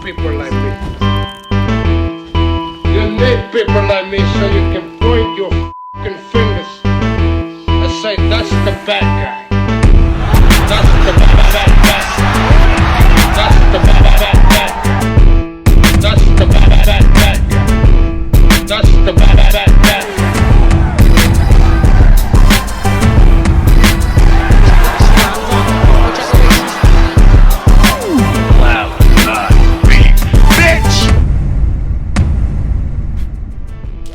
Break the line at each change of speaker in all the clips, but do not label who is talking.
people like me. You need people like me so you can point your fucking fingers and say, that's the bad guy. That's the bad guy. That's the bad guy. That's the bad guy. That's the bad guy.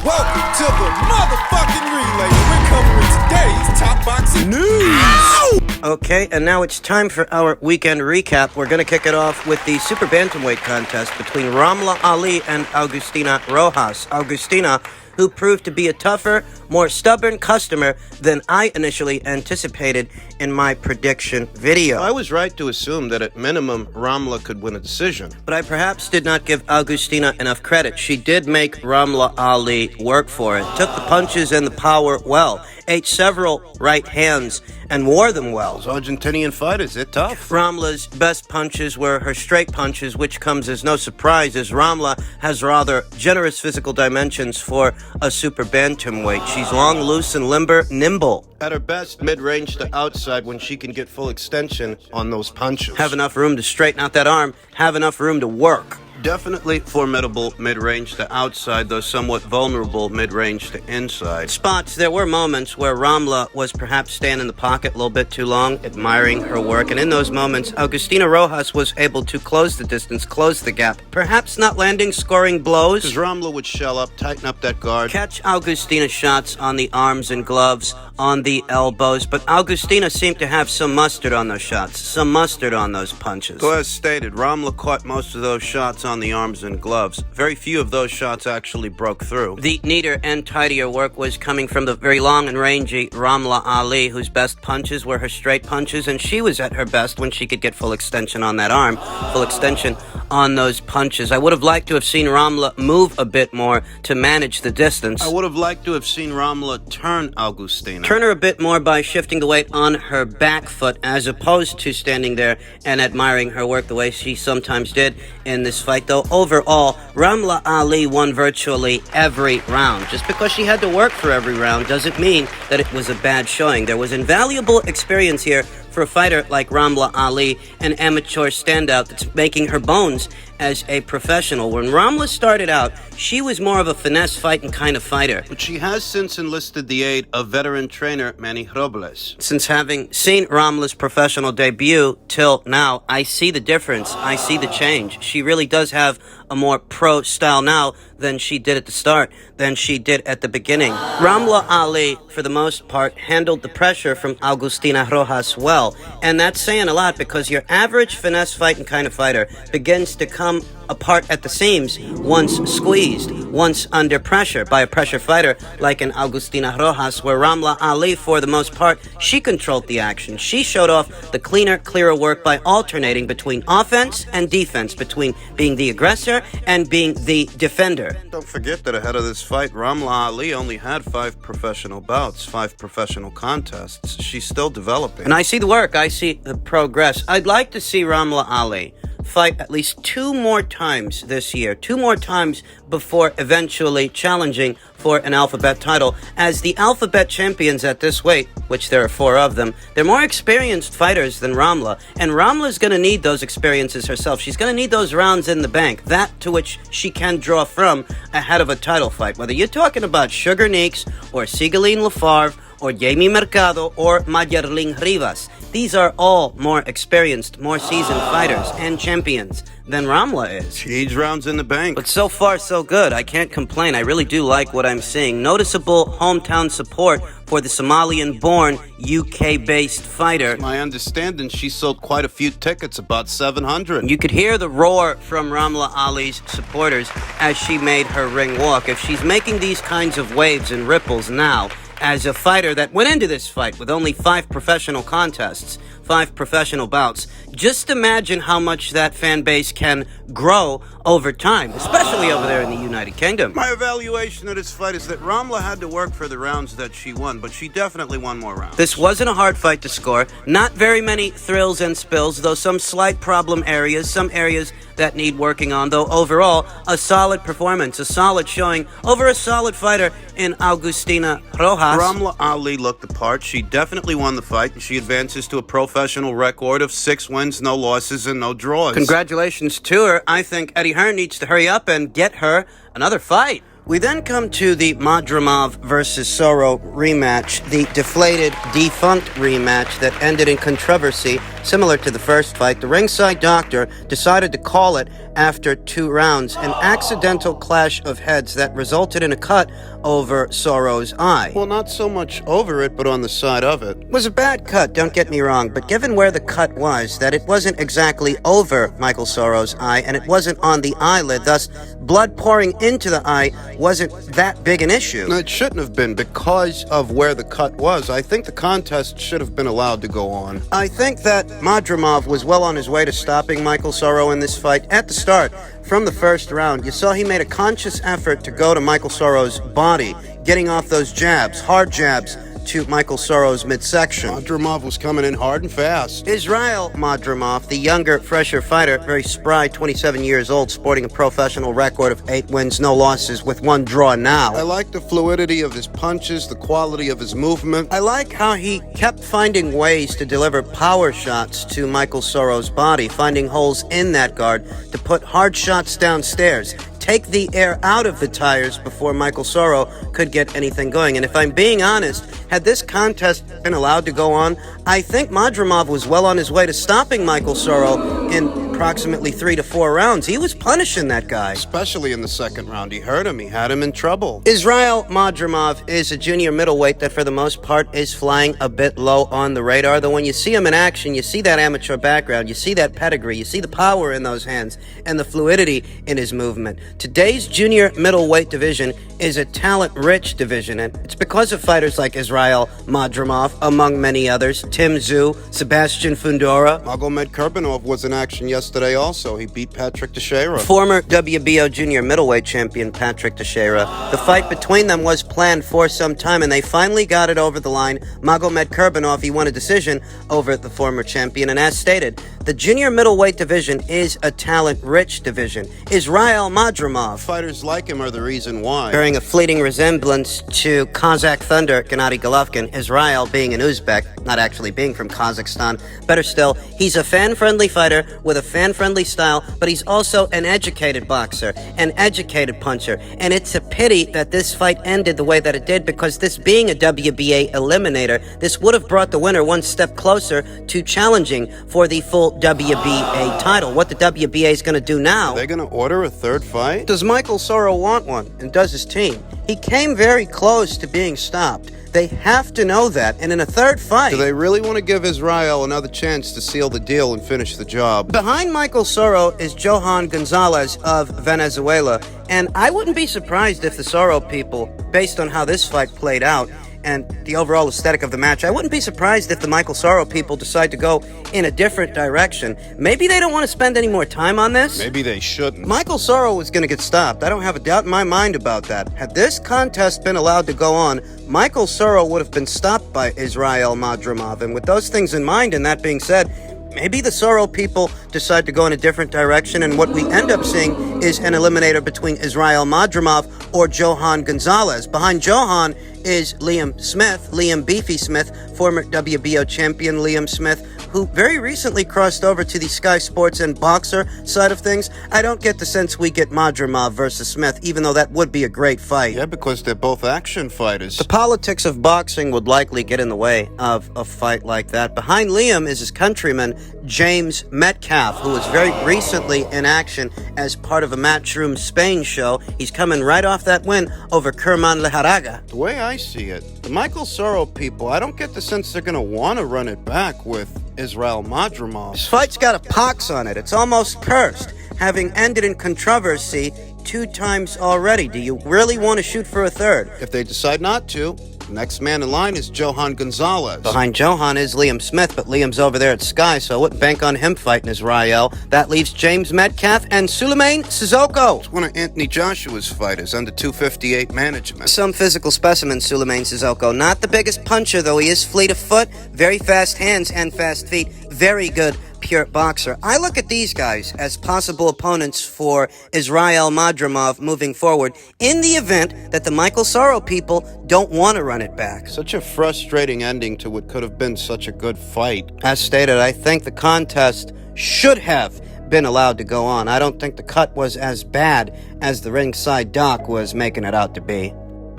Welcome to the motherfucking relay. We're covering today's top boxing news.
Okay, and now it's time for our weekend recap. We're going to kick it off with the super bantamweight contest between Ramla Ali and Augustina Rojas. Augustina, who proved to be a tougher, more stubborn customer than I initially anticipated in my prediction video. I was right to assume that at minimum, Ramla could win a decision. But I perhaps did not give Augustina enough credit. She did make Ramla Ali work for it, took the punches and the power well, ate several right hands, and wore them well. Those Argentinian fighters, they're tough. Ramla's best punches were her straight punches, which comes as no surprise, as Ramla has rather generous physical dimensions for a super bantamweight. She's long, loose, and limber, nimble. At her best, mid-range to outside when she can get full extension on those punches. Have enough room to straighten out that arm, have enough room to work. Definitely formidable mid-range to outside, though somewhat vulnerable mid-range to inside. Spots, there were moments where Ramla was perhaps staying in the pocket a little bit too long, admiring her work, and in those moments, Augustina Rojas was able to close the distance, close the gap, perhaps not landing scoring blows, because Ramla would shell up, tighten up that guard, catch Augustina's shots on the arms and gloves, on the elbows, but Augustina seemed to have some mustard on those shots, some mustard on those punches. So as stated, Ramla caught most of those shots on the arms and gloves. Very few of those shots actually broke through. The neater and tidier work was coming from the very long and rangy Ramla Ali, whose best punches were her straight punches, and she was at her best when she could get full extension on that arm, full extension on those punches. I would have liked to have seen Ramla move a bit more to manage the distance. I would have liked to have seen Ramla turn Augustina. Turn her a bit more by shifting the weight on her back foot as opposed to standing there and admiring her work the way she sometimes did in this fight. Though overall, Ramla Ali won virtually every round. Just because she had to work for every round doesn't mean that it was a bad showing. There was invaluable experience here for a fighter like Ramla Ali, an amateur standout that's making her bones as a professional. When Ramla started out, she was more of a finesse fighting kind of fighter. But she has since enlisted the aid of veteran trainer Manny Robles. Since having seen Ramla's professional debut till now, I see the difference. I see the change. She really does have a more pro style now than she did at the start, than she did at the beginning. Ramla Ali, for the most part, handled the pressure from Augustina Rojas well. And that's saying a lot, because your average finesse fighting kind of fighter begins to come apart at the seams once squeezed, once under pressure by a pressure fighter like an Augustina Rojas, where Ramla Ali, for the most part, she controlled the action. She showed off the cleaner, clearer work by alternating between offense and defense, between being the aggressor and being the defender. Don't forget that ahead of this fight, Ramla Ali only had 5 professional bouts, 5 professional contests. She's still developing. And I see the work. I see the progress. I'd like to see Ramla Ali fight at least 2 more times this year, 2 more times before eventually challenging for an alphabet title. As the alphabet champions at this weight, which there are 4 of them, they're more experienced fighters than Ramla, and Ramla's going to need those experiences herself. She's going to need those rounds in the bank, that to which she can draw from ahead of a title fight. Whether you're talking about Sugar Neeks or Sigaline Lafarve or Jamie Mercado or Mayerling Rivas, these are all more experienced, more seasoned fighters and champions than Ramla is. She needs rounds in the bank. But so far, so good. I can't complain. I really do like what I'm seeing. Noticeable hometown support for the Somalian-born, UK-based fighter. My understanding, she sold quite a few tickets, about 700. You could hear the roar from Ramla Ali's supporters as she made her ring walk. If she's making these kinds of waves and ripples now, as a fighter that went into this fight with only 5 professional contests, 5 professional bouts. Just imagine how much that fan base can grow over time, especially over there in the United Kingdom.
My evaluation of this fight is that Ramla had to work for the rounds that she won, but she definitely won more rounds.
This wasn't a hard fight to score. Not very many thrills and spills, though some slight problem areas, some areas that need working on, though overall, a solid performance, a solid showing over a solid fighter in Augustina Rojas.
Ramla Ali looked the part. She definitely won the fight, and she advances to a professional record of 6 wins, no losses, and no draws.
Congratulations to her. I think Eddie Hearn needs to hurry up and get her another fight. We then come to the Madrimov versus Soro rematch, the deflated, defunct rematch that ended in controversy similar to the first fight. The ringside doctor decided to call it after 2 rounds, an accidental clash of heads that resulted in a cut over Soro's eye.
Well, not so much over it, but on the side of it.
It was a bad cut, don't get me wrong, but given where the cut was, that it wasn't exactly over Michael Soro's eye, and it wasn't on the eyelid, thus blood pouring into the eye wasn't that big an issue.
No, it shouldn't have been because of where the cut was. I think the contest should have been allowed to go on.
I think that Madrimov was well on his way to stopping Michael Soro in this fight. At the start, from the first round, you saw he made a conscious effort to go to Michael Soro's body, getting off those jabs, hard jabs, to Michael Soro's midsection.
Madrimov was coming in hard and fast.
Israel Madrimov, the younger, fresher fighter, very spry, 27 years old, sporting a professional record of 8 wins, no losses, with 1 draw now.
I like the fluidity of his punches, the quality of his movement.
I like how he kept finding ways to deliver power shots to Michael Soro's body, finding holes in that guard to put hard shots downstairs, take the air out of the tires before Michael Soro could get anything going. And if I'm being honest, had this contest been allowed to go on, I think Madrimov was well on his way to stopping Michael Soro in approximately 3 to 4 rounds. He was punishing that guy.
Especially in the second round. He hurt him. He had him in trouble.
Israel Madrimov is a junior middleweight that for the most part is flying a bit low on the radar, though when you see him in action, you see that amateur background, you see that pedigree, you see the power in those hands and the fluidity in his movement. Today's junior middleweight division is a talent-rich division, and it's because of fighters like Israel Madrimov, among many others, Tim Tszyu, Sebastian Fundora.
Magomed Kurbanov was in action yesterday also. He beat Patrick Teixeira.
Former WBO junior middleweight champion Patrick Teixeira. The fight between them was planned for some time, and they finally got it over the line. Magomed Kurbanov, he won a decision over the former champion, and as stated, the junior middleweight division is a talent-rich division. Israel Madrimov,
Fighters like him are the reason why.
bearing a fleeting resemblance to Kazakh Thunder Gennady Golovkin, Israel being an Uzbek, not actually being from Kazakhstan. Better still, he's a fan-friendly fighter with a fan-friendly style, but he's also an educated boxer, an educated puncher, and it's a pity that this fight ended the way that it did, because this being a WBA eliminator, this would have brought the winner one step closer to challenging for the full WBA title. What the WBA is going to do now...
They're going to order a third fight?
Does Michael Soro want one? And does his team? He came very close to being stopped. They have to know that. And in a third fight...
Do they really want to give Israel another chance to seal the deal and finish the job?
Behind Michael Soro is Johan Gonzalez of Venezuela. And I wouldn't be surprised if the Soro people, based on how this fight played out, and the overall aesthetic of the match, I wouldn't be surprised if the Michael Soro people decide to go in a different direction. Maybe they don't want to spend any more time on this.
Maybe they shouldn't.
Michael Soro was going to get stopped. I don't have a doubt in my mind about that. Had this contest been allowed to go on, Michael Soro would have been stopped by Israel Madrimov. And with those things in mind, and that being said, maybe the Soro people decide to go in a different direction, and what we end up seeing is an eliminator between Israel Madrimov or Johan Gonzalez. Behind Johan is Liam Beefy Smith, former WBO champion Liam Smith, who very recently crossed over to the Sky Sports and Boxer side of things. I don't get the sense we get Madrimov versus Smith, even though that would be a great fight.
Yeah, because they're both action fighters.
The politics of boxing would likely get in the way of a fight like that. Behind Liam is his countryman, James Metcalf, who was very recently in action as part of a Matchroom Spain show. He's coming right off that win over Kerman Leharaga.
The way I see it, the Michael Soro people, I don't get the sense they're going to want to run it back with Israel Madrimov.
This fight's got a pox on it. It's almost cursed, having ended in controversy 2 times already. Do you really want to shoot for a third?
If they decide not to, Next man in line is Johan Gonzalez.
Behind Johan is Liam Smith, but Liam's over there at Sky, so I wouldn't bank on him fighting Israel. That leaves James Metcalf and Suleiman Sissoko.
One of Anthony Joshua's fighters under 258 management.
Some physical specimen, Suleiman Sissoko. Not the biggest puncher, though he is fleet of foot, very fast hands and fast feet, very good pure boxer. I look at these guys as possible opponents for Israel Madrimov moving forward in the event that the Michael Soro people don't want to run it back.
Such a frustrating ending to what could have been such a good fight.
As stated, I think the contest should have been allowed to go on. I don't think the cut was as bad as the ringside doc was making it out to be.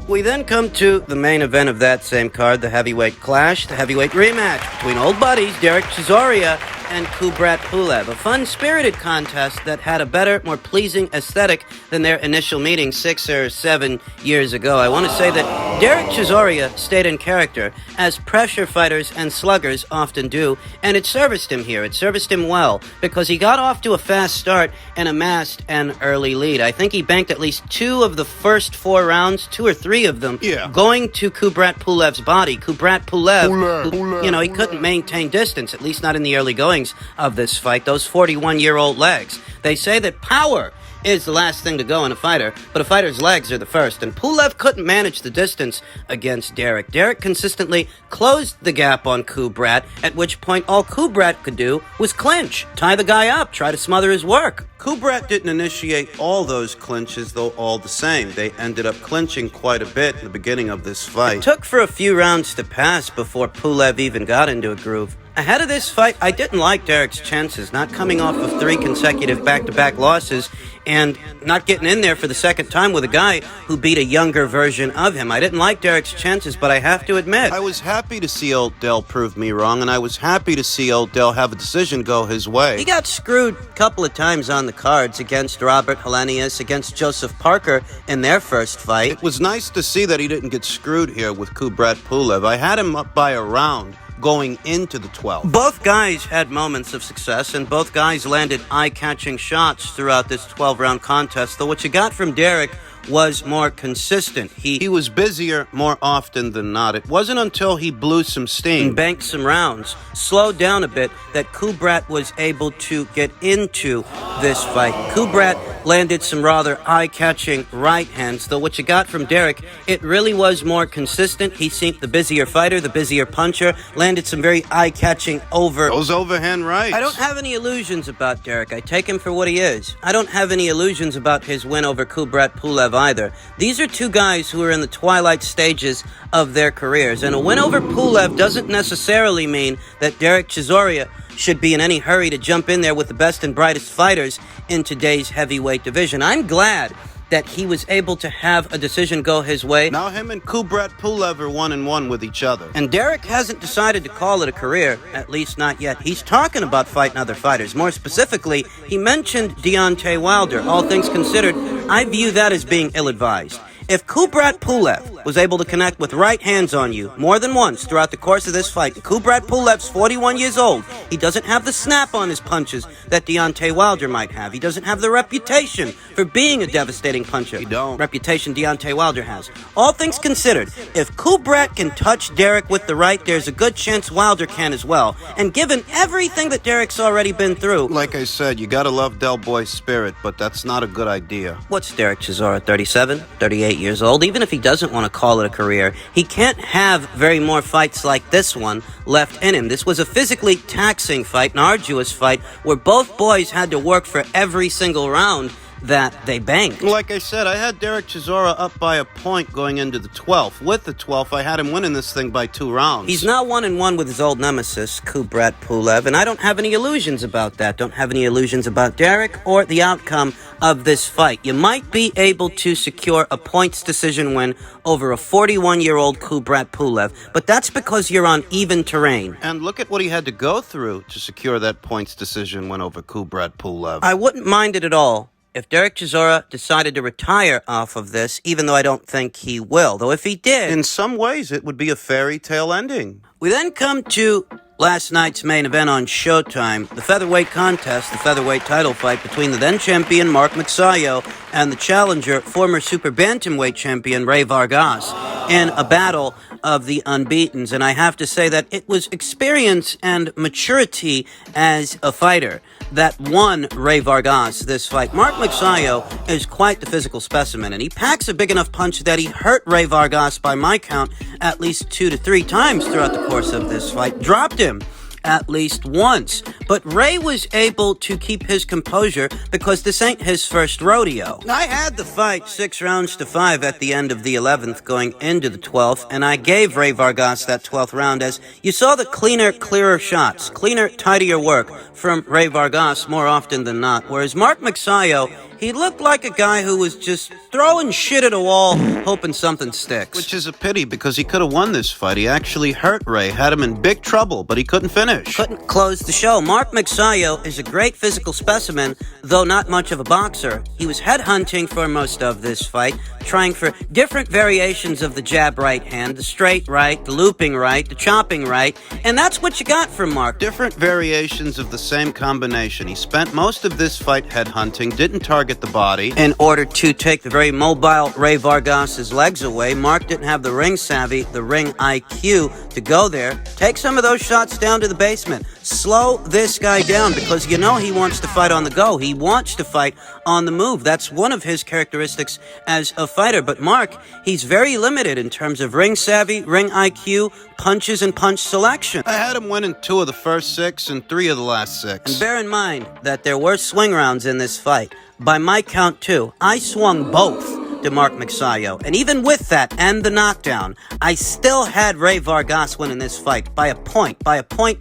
We then come to the main event of that same card, the heavyweight clash, the heavyweight rematch between old buddies Derek Chisora and Kubrat Pulev. A fun-spirited contest that had a better, more pleasing aesthetic than their initial meeting 6 or 7 years ago. I want to say that Derek Chisora stayed in character, as pressure fighters and sluggers often do, and it serviced him here. It serviced him well, because he got off to a fast start and amassed an early lead. I think he banked at least 2 of the first 4 rounds, 2 or 3 of them, going to Kubrat Pulev's body. Kubrat Pulev, he couldn't maintain distance, at least not in the early goings of this fight. Those 41-year-old legs. They say that power is the last thing to go in a fighter, but a fighter's legs are the first, and Pulev couldn't manage the distance against Derek. Derek consistently closed the gap on Kubrat, at which point all Kubrat could do was clinch, tie the guy up, try to smother his work.
Kubrat didn't initiate all those clinches, though all the same. They ended up clinching quite a bit in the beginning of this fight.
It took for a few rounds to pass before Pulev even got into a groove. Ahead of this fight, I didn't like Derek's chances, not coming off of 3 consecutive back-to-back losses and not getting in there for the second time with a guy who beat a younger version of him. I didn't like Derek's chances, but I have to admit,
I was happy to see old Del prove me wrong, and I was happy to see old Del have a decision go his way.
He got screwed a couple of times on the cards against Robert Helenius, against Joseph Parker in their first fight.
It was nice to see that he didn't get screwed here with Kubrat Pulev. I had him up by a round going into the 12th.
Both guys had moments of success, and both guys landed eye-catching shots throughout this 12-round contest, though what you got from Derek was more consistent. He
was busier more often than not. It wasn't until he blew some steam
and banked some rounds, slowed down a bit, that Kubrat was able to get into this fight. Kubrat landed some rather eye-catching right hands, though what you got from Derek, it really was more consistent. He seemed the busier fighter, the busier puncher, landed some very eye-catching
those overhand rights.
I don't have any illusions about Derek. I take him for what he is. I don't have any illusions about his win over Kubrat Pulev either. These are 2 guys who are in the twilight stages of their careers, and a win over Pulev doesn't necessarily mean that Derek Chisora should be in any hurry to jump in there with the best and brightest fighters in today's heavyweight division. I'm glad that he was able to have a decision go his way.
Now him and Kubrat Pulev are 1-1 with each other.
And Derek hasn't decided to call it a career, at least not yet. He's talking about fighting other fighters. More specifically, he mentioned Deontay Wilder. All things considered, I view that as being ill-advised. If Kubrat Pulev was able to connect with right hands on you more than once throughout the course of this fight, Kubrat Pulev's 41 years old. He doesn't have the snap on his punches that Deontay Wilder might have. He doesn't have the reputation for being a devastating puncher.
He don't.
Reputation Deontay Wilder has. All things considered, if Kubrat can touch Derek with the right, there's a good chance Wilder can as well. And given everything that Derek's already been through...
Like I said, you gotta love Del Boy's spirit, but that's not a good idea.
What's Derek Chisora, 37, 38 years old? Even if he doesn't want to call it a career, he can't have very more fights like this one left in him. This was a physically taxing fight, an arduous fight, where both boys had to work for every single round that they banked.
Like I said, I had Derek Chisora up by a point going into the 12th. With the 12th, I had him winning this thing by 2 rounds.
He's now 1-1 with his old nemesis, Kubrat Pulev, and I don't have any illusions about that. Don't have any illusions about Derek or the outcome of this fight. You might be able to secure a points decision win over a 41-year-old Kubrat Pulev, but that's because you're on even terrain.
And look at what he had to go through to secure that points decision win over Kubrat Pulev.
I wouldn't mind it at all if Derek Chisora decided to retire off of this, even though I don't think he will. Though if he did...
In some ways, it would be a fairy tale ending.
We then come to last night's main event on Showtime, the featherweight contest, the featherweight title fight between the then-champion Magsayo and the challenger, former super bantamweight champion Ray Vargas. in a battle of the unbeatens. And I have to say that it was experience and maturity as a fighter that won Ray Vargas this fight. Mark Magsayo is quite the physical specimen, and he packs a big enough punch that he hurt Ray Vargas, by my count, at least 2 to 3 times throughout the course of this fight. Dropped him at least once. But Ray was able to keep his composure because this ain't his first rodeo. I had the fight 6 rounds to 5 at the end of the 11th going into the 12th, and I gave Ray Vargas that 12th round as you saw the cleaner, clearer shots, cleaner, tidier work from Ray Vargas more often than not, whereas Mark Magsayo, he looked like a guy who was just throwing shit at a wall, hoping something sticks.
Which is a pity, because he could have won this fight. He actually hurt Ray, had him in big trouble, but he couldn't finish.
Couldn't close the show. Mark Magsayo is a great physical specimen, though not much of a boxer. He was headhunting for most of this fight, trying for different variations of the jab right hand, the straight right, the looping right, the chopping right, and that's what you got from Mark.
Different variations of the same combination. He spent most of this fight headhunting, didn't target the body.
In order to take the very mobile Ray Vargas's legs away, Mark didn't have the ring savvy, the ring IQ to go there. Take some of those shots down to the basement. Slow this guy down, because you know he wants to fight on the go. He wants to fight on the move. That's one of his characteristics as a fighter. But Mark, he's very limited in terms of ring savvy, ring IQ, punches, and punch selection.
I had him winning 2 of the first 6 and 3 of the last 6.
And bear in mind that there were swing rounds in this fight. By my count, too, I swung both to Mark Magsayo. And even with that and the knockdown, I still had Ray Vargas winning this fight by a point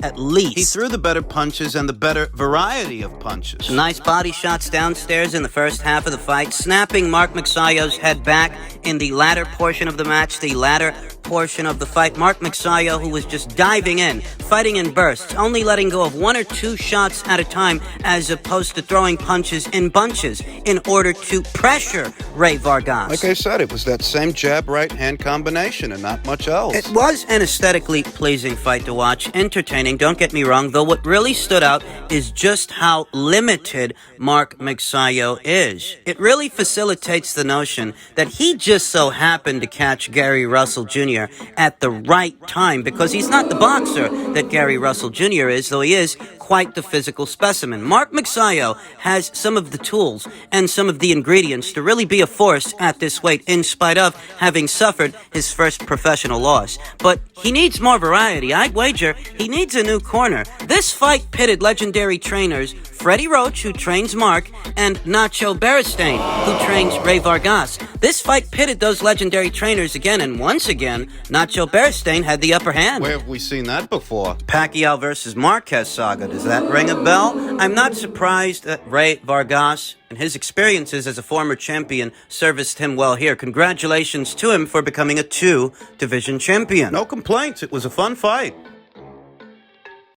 at least.
He threw the better punches and the better variety of punches.
Some nice body shots downstairs in the first half of the fight, snapping Mark Magsayo's head back in the latter portion of the match, the latter portion of the fight. Mark Magsayo, who was just diving in, fighting in bursts, only letting go of 1 or 2 shots at a time, as opposed to throwing punches in bunches in order to pressure Ray Vargas.
Like I said, it was that same jab right hand combination and not much else.
It was an aesthetically pleasing fight to watch, entertaining, don't get me wrong, though what really stood out is just how limited Mark Magsayo is. It really facilitates the notion that he just so happened to catch Gary Russell Jr. at the right time, because he's not the boxer that Gary Russell Jr. is, though he is quite the physical specimen. Mark Magsayo has some of the tools and some of the ingredients to really be a force at this weight, in spite of having suffered his first professional loss. But he needs more variety. I'd wager he needs a new corner. This fight pitted legendary trainers Freddie Roach, who trains Mark, and Nacho Beristain, who trains Ray Vargas. This fight pitted those legendary trainers again, and once again, Nacho Beristain had the upper hand.
Where have we seen that before?
Pacquiao versus Marquez saga. Does that ring a bell? I'm not surprised that Ray Vargas and his experiences as a former champion serviced him well here. Congratulations to him for becoming a 2-division champion.
No complaints. It was a fun fight.